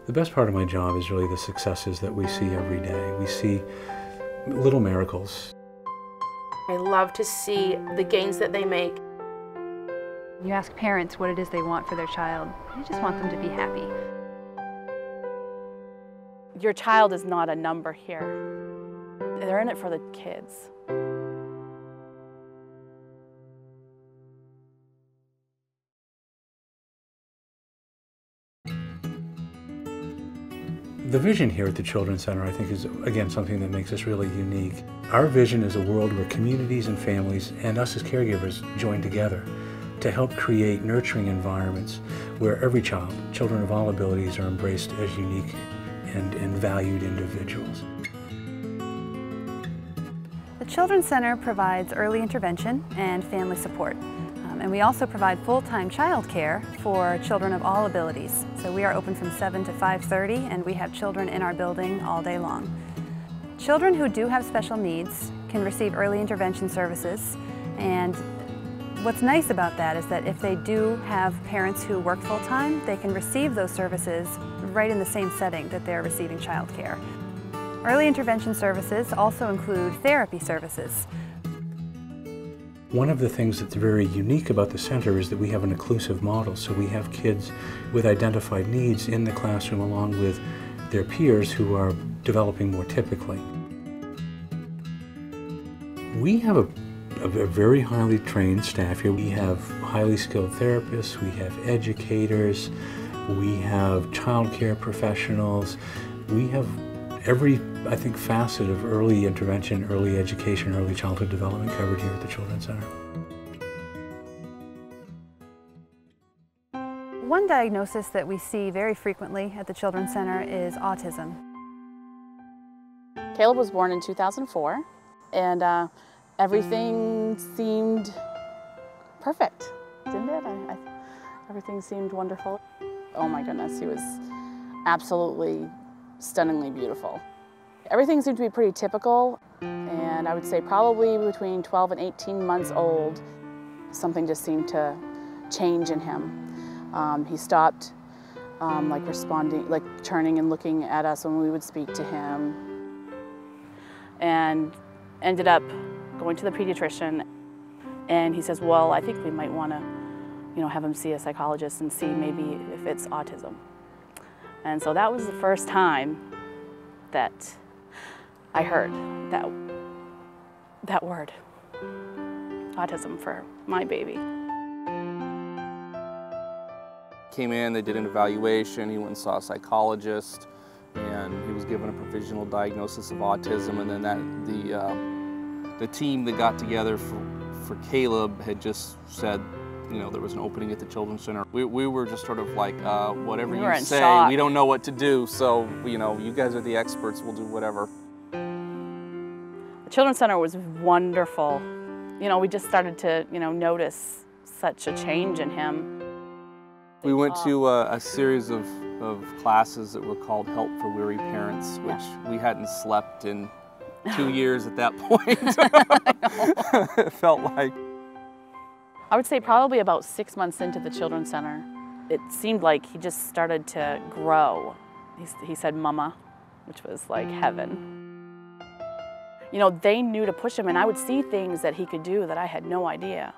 The best part of my job is really the successes that we see every day. We see little miracles. I love to see the gains that they make. You ask parents what it is they want for their child. They just want them to be happy. Your child is not a number here. They're in it for the kids. The vision here at the Children's Center, I think, is, again, something that makes us really unique. Our vision is a world where communities and families and us as caregivers join together to help create nurturing environments where every child, children of all abilities, are embraced as unique and valued individuals. The Children's Center provides early intervention and family support. And we also provide full-time child care for children of all abilities. So we are open from 7 to 5:30, and we have children in our building all day long. Children who do have special needs can receive early intervention services, and what's nice about that is that if they do have parents who work full-time, they can receive those services right in the same setting that they're receiving child care. Early intervention services also include therapy services. One of the things that's very unique about the center is that we have an inclusive model. So we have kids with identified needs in the classroom along with their peers who are developing more typically. We have a very highly trained staff here. We have highly skilled therapists, we have educators, we have child care professionals, we have every, I think, facet of early intervention, early education, early childhood development covered here at the Children's Center. One diagnosis that we see very frequently at the Children's Center is autism. Caleb was born in 2004, and everything seemed perfect, didn't it? Everything seemed wonderful. Oh my goodness, he was absolutely stunningly beautiful. Everything seemed to be pretty typical, and I would say probably between 12 and 18 months old, something just seemed to change in him. He stopped responding, turning and looking at us when we would speak to him, and ended up going to the pediatrician, and he says, well, I think we might want to, have him see a psychologist and see maybe if it's autism. And so that was the first time that I heard that word, autism, for my baby. Came in, they did an evaluation, he went and saw a psychologist, and he was given a provisional diagnosis of autism, and then the team that got together for Caleb had just said, there was an opening at the Children's Center. We were just sort of like, whatever you say, shock. We don't know what to do, so, you guys are the experts, we'll do whatever. The Children's Center was wonderful. We just started to, notice such a change in him. We went to a series of classes that were called Help for Weary Parents, which we hadn't slept in 2 years at that point. It felt like. I would say probably about 6 months into the Children's Center, it seemed like he just started to grow. He said mama, which was like heaven. They knew to push him, and I would see things that he could do that I had no idea.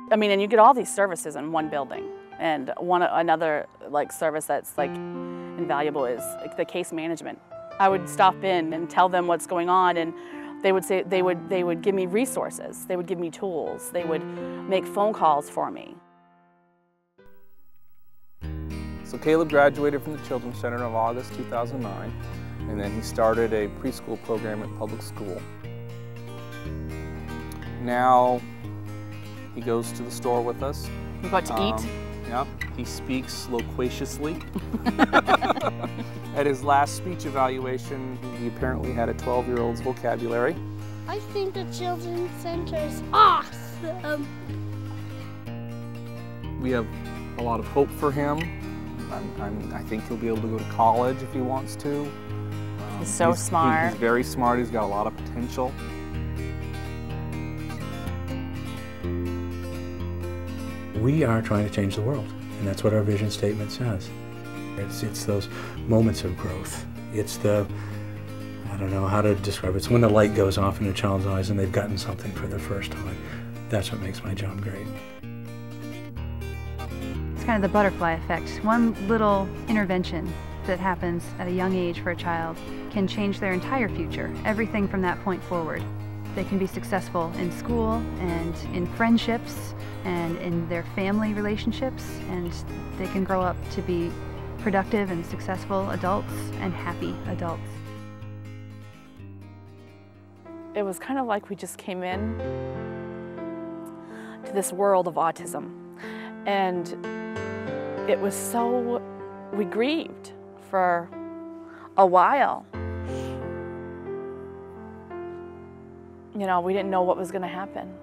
And you get all these services in one building, and another service that's invaluable is the case management. I would stop in and tell them what's going on, and they would give me resources, they would give me tools, they would make phone calls for me. So Caleb graduated from the Children's Center in August 2009, and then he started a preschool program at public school. Now he goes to the store with us. We got to eat. Yep, he speaks loquaciously. At his last speech evaluation, he apparently had a 12-year-old's vocabulary. I think the Children's Center is awesome. We have a lot of hope for him. I think he'll be able to go to college if he wants to. He's so smart. He's very smart. He's got a lot of potential. We are trying to change the world, and that's what our vision statement says. It's those moments of growth. It's the, I don't know how to describe it. It's when the light goes off in a child's eyes and they've gotten something for the first time. That's what makes my job great. It's kind of the butterfly effect. One little intervention that happens at a young age for a child can change their entire future, everything from that point forward. They can be successful in school and in friendships and in their family relationships, and they can grow up to be productive and successful adults and happy adults. It was kind of like we just came in to this world of autism, and it was so, we grieved for a while. You know, we didn't know what was going to happen.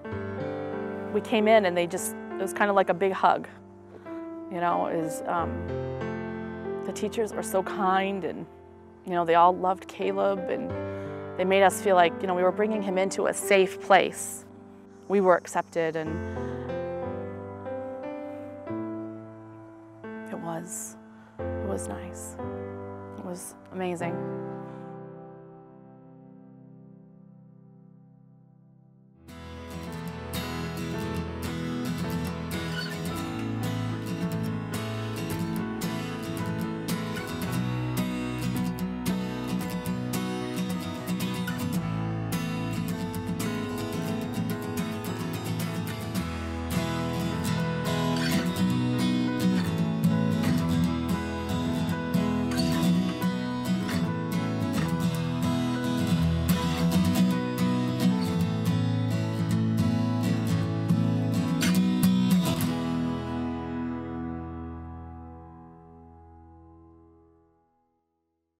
We came in and it was kind of like a big hug. You know, the teachers were so kind, and, you know, they all loved Caleb, and they made us feel like, you know, we were bringing him into a safe place. We were accepted, and it was nice. It was amazing.